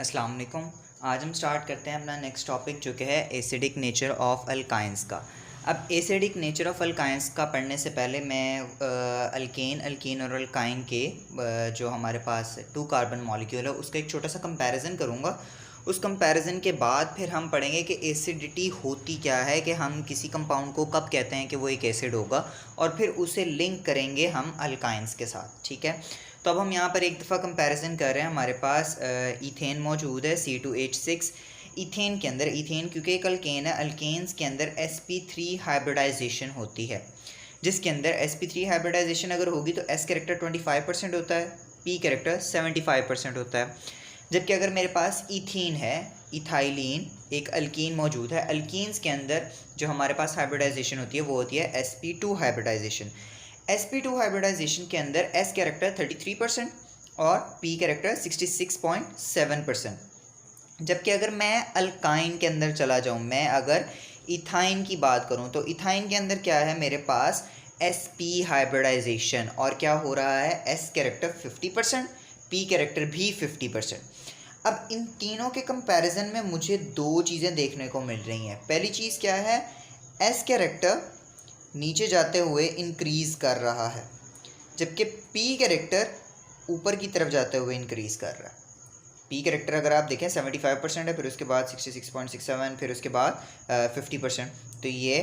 अस्सलाम वालेकुम। आज हम स्टार्ट करते हैं अपना नेक्स्ट टॉपिक जो कि है एसिडिक नेचर ऑफ अल्काइंस का। अब एसिडिक नेचर ऑफ अल्काइंस का पढ़ने से पहले मैं अल्कीन और अल्काइन के जो हमारे पास 2 कार्बन मॉलिक्यूल है उसका एक छोटा सा कंपैरिजन करूँगा। उस कंपैरिजन के बाद फिर हम पढ़ेंगे कि एसिडिटी होती क्या है, कि हम किसी कंपाउंड को कब कहते हैं कि वो एक एसिड होगा, और फिर उसे लिंक करेंगे हम अल्काइंस के साथ। ठीक है, तो अब हम यहाँ पर एक दफ़ा कंपैरिजन कर रहे हैं। हमारे पास ईथेन मौजूद है C2H6। ईथेन के अंदर, ईथेन क्योंकि एक अल्केन है, अल्केन्स के अंदर sp3 हाइब्रिडाइजेशन होती है, जिसके अंदर sp3 हाइब्रिडाइजेशन अगर होगी तो s कैरेक्टर 25% होता है, p कैरेक्टर 75% होता है। जबकि अगर मेरे पास ईथीन है, इथाइलिन एक अल्कीन मौजूद है, अल्कीन्स के अंदर जो हमारे पास हाइब्रिडाइजेशन होती है वो होती है sp2 हाइब्रिडाइजेशन। sp2 हाइब्रिडाइजेशन के अंदर s कैरेक्टर 33% और p कैरेक्टर 66.7%। जबकि अगर मैं अल्काइन के अंदर चला जाऊं, मैं अगर इथाइन की बात करूं तो इथाइन के अंदर क्या है, मेरे पास sp हाइब्रिडाइजेशन और क्या हो रहा है, s कैरेक्टर 50%, p कैरेक्टर भी 50%। अब इन तीनों के कंपैरिजन में मुझे दो चीज़ें देखने को मिल रही हैं। पहली चीज़ क्या है, s कैरेक्टर नीचे जाते हुए इंक्रीज़ कर रहा है, जबकि p कैरेक्टर ऊपर की तरफ जाते हुए इंक्रीज़ कर रहा है। p कैरेक्टर अगर आप देखें 75% है, फिर उसके बाद 66.67, फिर उसके बाद 50%। तो ये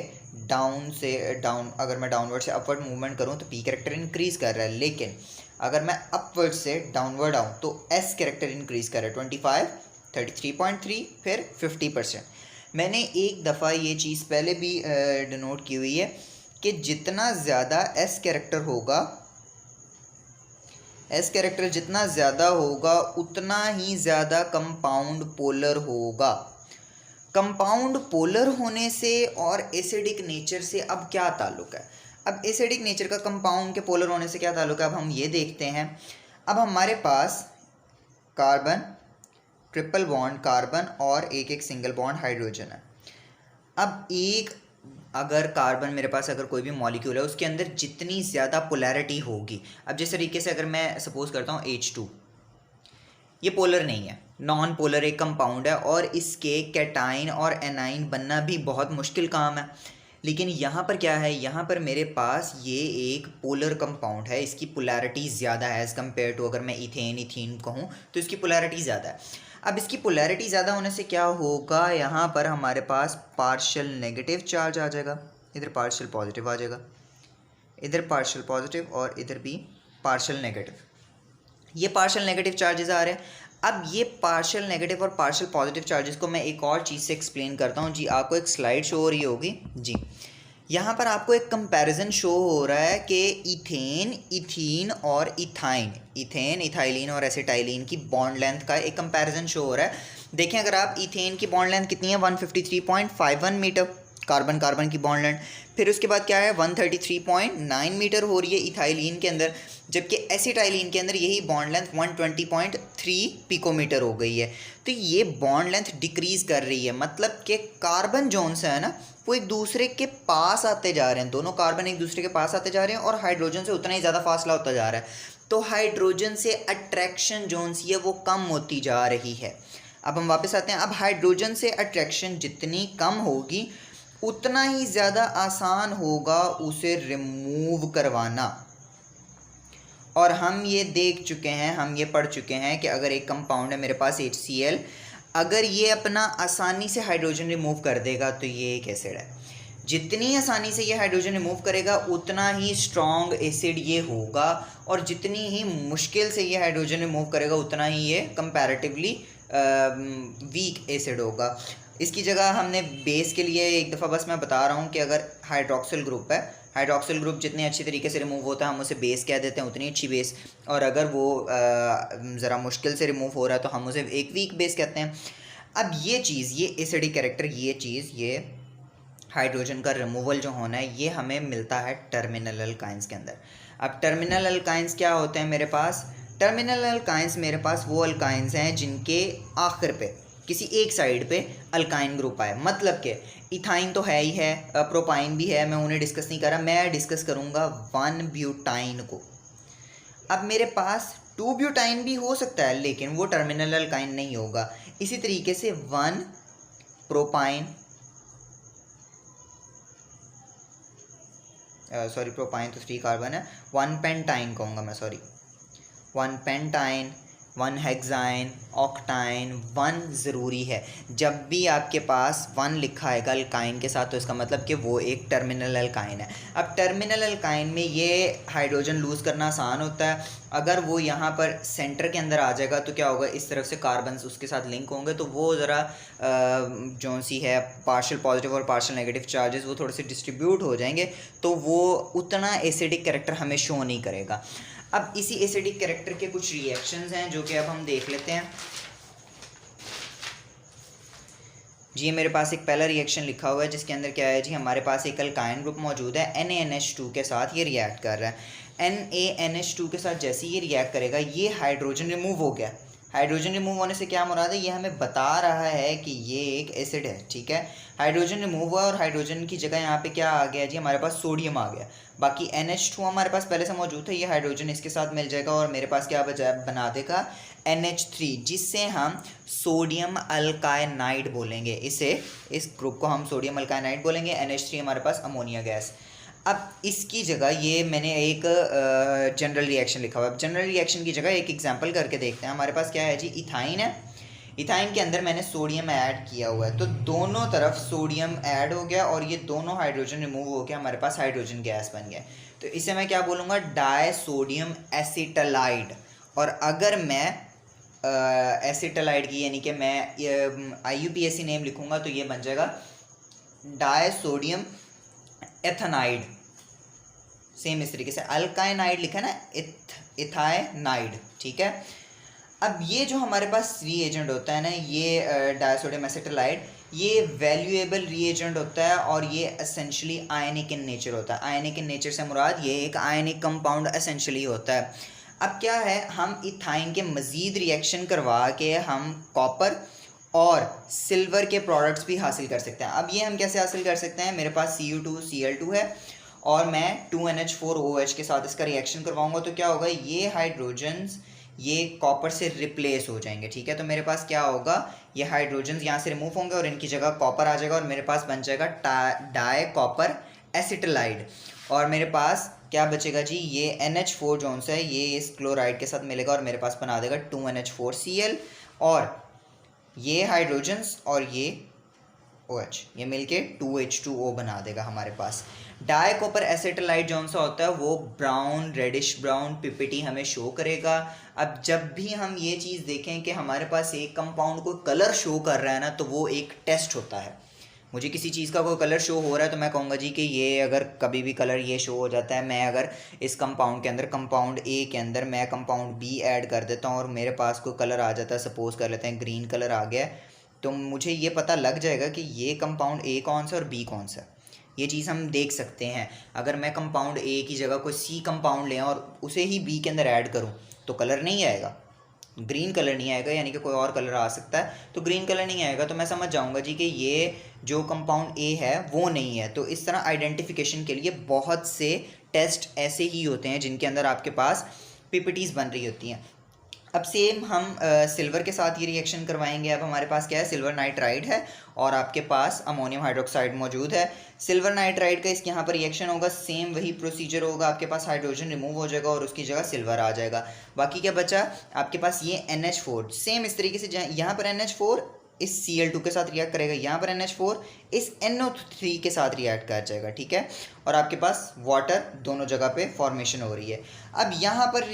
डाउन से डाउन, अगर मैं डाउनवर्ड से अपवर्ड मूवमेंट करूँ तो p कैरेक्टर इंक्रीज़ कर रहा है, लेकिन अगर मैं अपवर्ड से डाउनवर्ड आऊँ तो s कैरेक्टर इंक्रीज़ कर रहा है 25, 33.3, फिर 50%। मैंने एक दफ़ा ये चीज़ पहले भी डिनोट की हुई है कि जितना ज़्यादा s कैरेक्टर होगा, s कैरेक्टर जितना ज़्यादा होगा उतना ही ज़्यादा कंपाउंड पोलर होगा। कंपाउंड पोलर होने से और एसिडिक नेचर से अब क्या ताल्लुक़ है? अब एसिडिक नेचर का कंपाउंड के पोलर होने से क्या ताल्लुक़ है, अब हम ये देखते हैं। अब हमारे पास कार्बन, ट्रिपल बॉन्ड कार्बन और एक एक सिंगल बॉन्ड हाइड्रोजन है। अब एक अगर कार्बन मेरे पास अगर कोई भी मॉलिक्यूल है उसके अंदर जितनी ज़्यादा पोलैरिटी होगी, अब जिस तरीके से अगर मैं सपोज़ करता हूँ H2, ये पोलर नहीं है, नॉन पोलर एक कंपाउंड है और इसके कैटाइन और एनाइन बनना भी बहुत मुश्किल काम है। लेकिन यहाँ पर क्या है, यहाँ पर मेरे पास ये एक पोलर कंपाउंड है, इसकी पोलैरिटी ज़्यादा है एज़ कम्पेयर टू अगर मैं इथीन कहूँ तो इसकी पोलैरिटी ज़्यादा है। अब इसकी पोलैरिटी ज़्यादा होने से क्या होगा, यहाँ पर हमारे पास पार्शियल नेगेटिव चार्ज आ जाएगा, इधर पार्शियल पॉजिटिव आ जाएगा, इधर पार्शियल पॉजिटिव और इधर भी पार्शियल नेगेटिव। ये पार्शियल नेगेटिव चार्जेस आ रहे हैं। अब ये पार्शियल नेगेटिव और पार्शियल पॉजिटिव चार्जेस को मैं एक और चीज़ से एक्सप्लेन करता हूँ जी। आपको एक स्लाइड शो हो रही होगी जी, यहाँ पर आपको एक कंपैरिजन शो हो रहा है कि इथेन, इथीन और इथाइन, इथेन, इथाइलिन और एसिटाइलिन की बॉन्ड लेंथ का एक कंपैरिजन शो हो रहा है। देखें, अगर आप इथेन की बॉन्ड लेंथ कितनी है, 153.51 मीटर कार्बन कार्बन की बॉन्ड लेंथ, फिर उसके बाद क्या है 133.9 मीटर हो रही है इथाइलिन के अंदर, जबकि एसिटाइलिन के अंदर यही बॉन्ड लेंथ 120.3 पिकोमीटर हो गई है। तो ये बॉन्ड लेंथ डिक्रीज़ कर रही है, मतलब कि कार्बन जोन से है ना वो एक दूसरे के पास आते जा रहे हैं, दोनों कार्बन एक दूसरे के पास आते जा रहे हैं और हाइड्रोजन से उतना ही ज़्यादा फासला होता जा रहा है। तो हाइड्रोजन से अट्रैक्शन जोन ये वो कम होती जा रही है। अब हम वापस आते हैं। अब हाइड्रोजन से अट्रैक्शन जितनी कम होगी उतना ही ज़्यादा आसान होगा उसे रिमूव करवाना। और हम ये देख चुके हैं, हम ये पढ़ चुके हैं कि अगर एक कंपाउंड है मेरे पास HCl, अगर ये अपना आसानी से हाइड्रोजन रिमूव कर देगा तो ये एक एसिड है। जितनी आसानी से ये हाइड्रोजन रिमूव करेगा उतना ही स्ट्रॉन्ग एसिड ये होगा, और जितनी ही मुश्किल से ये हाइड्रोजन रिमूव करेगा उतना ही ये कंपैरेटिवली वीक एसिड होगा। इसकी जगह हमने बेस के लिए एक दफ़ा बस मैं बता रहा हूँ कि अगर हाइड्रोक्सिल ग्रुप है, हाइड्रोक्सिल ग्रुप जितने अच्छी तरीके से रिमूव होता है हम उसे बेस कह देते हैं, उतनी अच्छी बेस, और अगर वो ज़रा मुश्किल से रिमूव हो रहा है तो हम उसे एक वीक बेस कहते हैं। अब ये चीज़, ये एसिडिक कैरेक्टर, ये चीज़, ये हाइड्रोजन का रिमूवल जो होना है ये हमें मिलता है टर्मिनल अल्काइंस के अंदर। अब टर्मिनल अल्काइंस क्या होते हैं मेरे पास, टर्मिनल अल्काइंस मेरे पास वो अल्काइंस हैं जिनके आखिर पे किसी एक साइड पे अल्काइन ग्रुप आए, मतलब कि इथाइन तो है ही है, प्रोपाइन भी है, मैं उन्हें डिस्कस नहीं कर रहा, मैं डिस्कस करूँगा 1 ब्यूटाइन को। अब मेरे पास 2 ब्यूटाइन भी हो सकता है लेकिन वो टर्मिनल अल्काइन नहीं होगा। इसी तरीके से 1 प्रोपाइन, सॉरी प्रोपाइन तो 3 कार्बन है, 1 पेंटाइन कहूँगा मैं, सॉरी 1 पेंटाइन, 1 हेक्साइन, ऑक्टाइन, 1 ज़रूरी है। जब भी आपके पास 1 लिखा आएगा अल्काइन के साथ तो इसका मतलब कि वो एक टर्मिनल अल्काइन है। अब टर्मिनल अल्काइन में ये हाइड्रोजन लूज़ करना आसान होता है। अगर वो यहाँ पर सेंटर के अंदर आ जाएगा तो क्या होगा, इस तरफ से कार्बन्स उसके साथ लिंक होंगे तो वो ज़रा जो सी है पार्शियल पॉजिटिव और पार्शियल नेगेटिव चार्जेस वो थोड़े से डिस्ट्रीब्यूट हो जाएंगे, तो वो उतना एसिडिक कैरेक्टर हमें शो नहीं करेगा। अब इसी एसिडिक कैरेक्टर के कुछ रिएक्शंस हैं जो कि अब हम देख लेते हैं जी। ये मेरे पास एक पहला रिएक्शन लिखा हुआ है जिसके अंदर क्या है जी, हमारे पास एक अल्काइन ग्रुप मौजूद है, NaNH2 के साथ ये रिएक्ट कर रहा है। NaNH2 के साथ जैसे ये रिएक्ट करेगा ये हाइड्रोजन रिमूव हो गया। हाइड्रोजन रिमूव होने से क्या मुराद है, ये हमें बता रहा है कि ये एक एसिड है, ठीक है। हाइड्रोजन रिमूव हुआ और हाइड्रोजन की जगह यहाँ पे क्या आ गया जी, हमारे पास सोडियम आ गया। बाकी NH2 हमारे पास पहले से मौजूद है, ये हाइड्रोजन इसके साथ मिल जाएगा और मेरे पास क्या बना देगा NH3, जिससे हम सोडियम अल्काइनाइड बोलेंगे। इस ग्रुप को हम सोडियम अल्काइनाइड बोलेंगे। NH3 हमारे पास अमोनिया गैस। अब इसकी जगह ये मैंने एक जनरल रिएक्शन लिखा हुआ है। जनरल रिएक्शन की जगह एक एग्जांपल करके देखते हैं। हमारे पास क्या है जी, इथाइन है। इथाइन के अंदर मैंने सोडियम ऐड किया हुआ है, तो दोनों तरफ सोडियम ऐड हो गया और ये दोनों हाइड्रोजन रिमूव हो गया, हमारे पास हाइड्रोजन गैस बन गया। तो इसे मैं क्या बोलूँगा, डाई सोडियम एसिटलाइड। और अगर मैं एसिटलाइड की यानी कि मैं IUPAC नेम लिखूँगा तो ये बन जाएगा डाई सोडियम एथेनाइड। सेम इस तरीके से अल्काइनाइड लिखा ना, इथाइनाइड, ठीक है। अब ये जो हमारे पास रीएजेंट होता है ना, ये डायसोडियम एसिटलाइड, ये वैल्यूएबल रीएजेंट होता है और ये एसेंशियली आयनिक इन नेचर होता है। आयनिक इन नेचर से मुराद ये एक आयनिक कंपाउंड एसेंशियली होता है। अब क्या है, हम इथाइन के मज़ीद रिएक्शन करवा के हम कॉपर और सिल्वर के प्रोडक्ट्स भी हासिल कर सकते हैं। अब ये हम कैसे हासिल कर सकते हैं, मेरे पास Cu2Cl2 है और मैं 2NH4OH के साथ इसका रिएक्शन करवाऊंगा तो क्या होगा, ये हाइड्रोजन्स ये कॉपर से रिप्लेस हो जाएंगे, ठीक है। तो मेरे पास क्या होगा, ये हाइड्रोजन्स यहाँ से रिमूव होंगे और इनकी जगह कॉपर आ जाएगा और मेरे पास बन जाएगा डाई कॉपर एसिटलाइड। और मेरे पास क्या बचेगा जी, ये NH4 जोन से है ये इस क्लोराइड के साथ मिलेगा और मेरे पास बना देगा 2NH4Cl और ये हाइड्रोजन्स और ये OH ये मिलके 2H2O बना देगा हमारे पास। डाई कॉपर एसिटलाइड जौन सा होता है वो ब्राउन रेडिश ब्राउन पिपिटी हमें शो करेगा। अब जब भी हम ये चीज़ देखें कि हमारे पास एक कंपाउंड को कलर शो कर रहा है ना, तो वो एक टेस्ट होता है। मुझे किसी चीज़ का कोई कलर शो हो रहा है तो मैं कहूँगा जी कि ये अगर कभी भी कलर ये शो हो जाता है, मैं अगर इस कंपाउंड के अंदर कंपाउंड A के अंदर मैं कंपाउंड B ऐड कर देता हूँ और मेरे पास कोई कलर आ जाता है, सपोज कर लेते हैं ग्रीन कलर आ गया, तो मुझे ये पता लग जाएगा कि ये कंपाउंड A कौन सा और B कौन सा। ये चीज़ हम देख सकते हैं। अगर मैं कंपाउंड A की जगह कोई C कंपाउंड लें और उसे ही B के अंदर ऐड करूँ तो कलर नहीं आएगा, ग्रीन कलर नहीं आएगा, यानी कि कोई और कलर आ सकता है, तो ग्रीन कलर नहीं आएगा तो मैं समझ जाऊंगा जी कि ये जो कंपाउंड A है वो नहीं है। तो इस तरह आइडेंटिफिकेशन के लिए बहुत से टेस्ट ऐसे ही होते हैं जिनके अंदर आपके पास PPTs बन रही होती हैं। अब सेम हम सिल्वर के साथ ये रिएक्शन करवाएंगे। अब हमारे पास क्या है, सिल्वर नाइट्राइड है और आपके पास अमोनियम हाइड्रोक्साइड मौजूद है। सिल्वर नाइट्राइड का इसके यहाँ पर रिएक्शन होगा, सेम वही प्रोसीजर होगा, आपके पास हाइड्रोजन रिमूव हो जाएगा और उसकी जगह सिल्वर आ जाएगा। बाकी क्या बचा आपके पास, ये NH4 सेम इस तरीके से यहाँ पर NH4 इस Cl2 के साथ रिएक्ट करेगा, यहाँ पर NH4 इस NO3 के साथ रिएक्ट कर जाएगा, ठीक है। और आपके पास वाटर दोनों जगह पे फॉर्मेशन हो रही है। अब यहाँ पर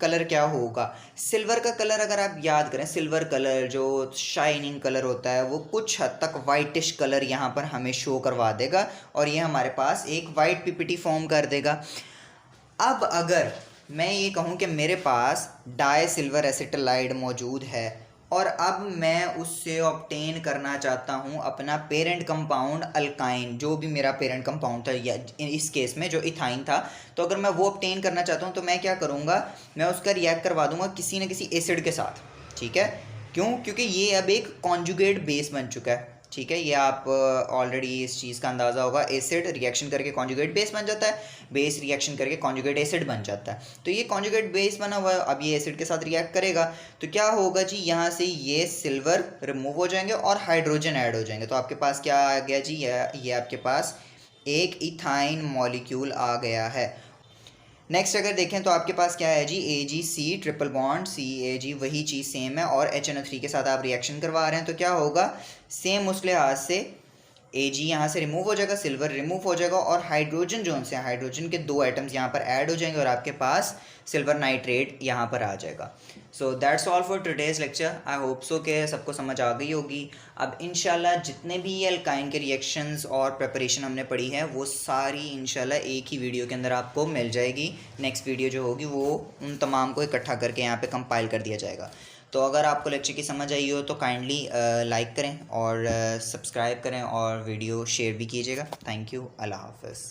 कलर क्या होगा, सिल्वर का कलर अगर आप याद करें, सिल्वर कलर जो शाइनिंग कलर होता है वो कुछ हद तक वाइटिश कलर यहाँ पर हमें शो करवा देगा और ये हमारे पास एक वाइट PPT फॉर्म कर देगा। अब अगर मैं ये कहूँ कि मेरे पास डाई सिल्वर एसिटलाइड मौजूद है और अब मैं उससे ऑब्टेन करना चाहता हूँ अपना पेरेंट कंपाउंड अल्काइन, जो भी मेरा पेरेंट कंपाउंड था या इस केस में जो इथाइन था, तो अगर मैं वो ऑब्टेन करना चाहता हूँ तो मैं क्या करूँगा, मैं उसका रिएक्ट करवा दूँगा किसी न किसी एसिड के साथ, ठीक है। क्यों, क्योंकि ये अब एक कॉन्जुगेट बेस बन चुका है, ठीक है, ये आप ऑलरेडी इस चीज़ का अंदाज़ा होगा। एसिड रिएक्शन करके कॉन्जुगेट बेस बन जाता है, बेस रिएक्शन करके कॉन्जुगेट एसिड बन जाता है। तो ये कॉन्जुगेट बेस बना हुआ है, अब ये एसिड के साथ रिएक्ट करेगा तो क्या होगा जी, यहाँ से ये सिल्वर रिमूव हो जाएंगे और हाइड्रोजन ऐड हो जाएंगे। तो आपके पास क्या आ गया जी, ये आपके पास एक इथाइन मॉलिक्यूल आ गया है। नेक्स्ट अगर देखें तो आपके पास क्या है जी, AgC ट्रिपल बॉन्ड CAG, वही चीज़ सेम है और HNO3 के साथ आप रिएक्शन करवा रहे हैं। तो क्या होगा, सेम उस लिहाज से Ag यहाँ से रिमूव हो जाएगा, सिल्वर रिमूव हो जाएगा और हाइड्रोजन जो से हाइड्रोजन के 2 एटम्स यहाँ पर ऐड हो जाएंगे और आपके पास सिल्वर नाइट्रेट यहाँ पर आ जाएगा। So that's all for today's lecture. I hope so कि सबको समझ आ गई होगी। अब इंशाल्लाह जितने भी ये अल्काइन के रिएक्शंस और प्रिपरेशन हमने पढ़ी है वो सारी इंशाल्लाह एक ही वीडियो के अंदर आपको मिल जाएगी। नेक्स्ट वीडियो जो होगी वो उन तमाम को इकट्ठा करके यहाँ पे कंपाइल कर दिया जाएगा। तो अगर आपको लेक्चर की समझ आई हो तो काइंडली लाइक करें और सब्सक्राइब करें और वीडियो शेयर भी कीजिएगा। थैंक यू, अल्लाह हाफ़िज़।